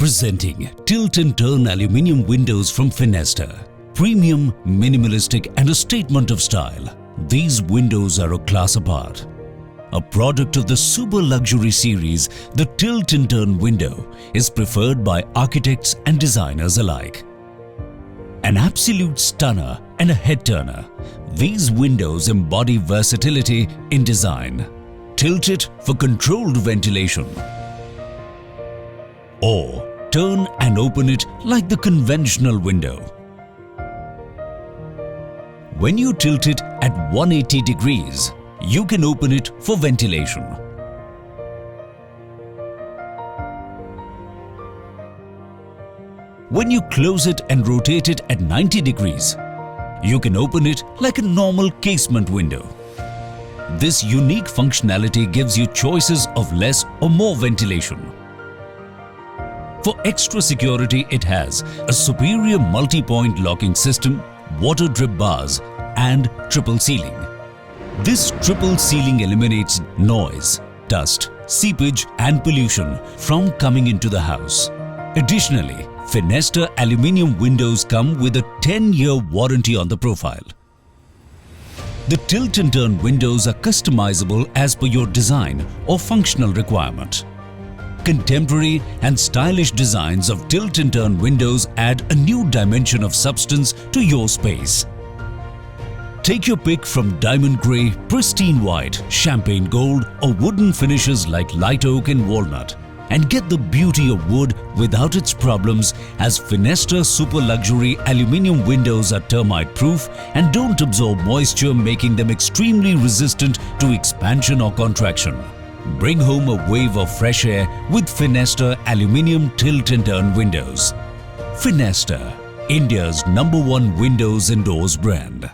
Presenting tilt and turn aluminium windows from Finesta. Premium, minimalistic and a statement of style. These windows are a class apart. A product of the super luxury series, the tilt and turn window is preferred by architects and designers alike. An absolute stunner and a head turner, these windows embody versatility in design. Tilt it for controlled ventilation, or turn and open it like the conventional window. When you tilt it at 180 degrees, you can open it for ventilation. When you close it and rotate it at 90 degrees, you can open it like a normal casement window. This unique functionality gives you choices of less or more ventilation. For extra security, it has a superior multi-point locking system, water drip bars and triple sealing. This triple sealing eliminates noise, dust, seepage and pollution from coming into the house. Additionally, Finesta aluminium windows come with a 10-year warranty on the profile. The tilt and turn windows are customizable as per your design or functional requirement. Contemporary and stylish designs of tilt and turn windows add a new dimension of substance to your space. Take your pick from diamond grey, pristine white, champagne gold or wooden finishes like light oak and walnut, and get the beauty of wood without its problems, as Finesta super luxury aluminium windows are termite proof and don't absorb moisture, making them extremely resistant to expansion or contraction. Bring home a wave of fresh air with Finesta aluminium tilt and turn windows. Finesta, India's #1 windows and doors brand.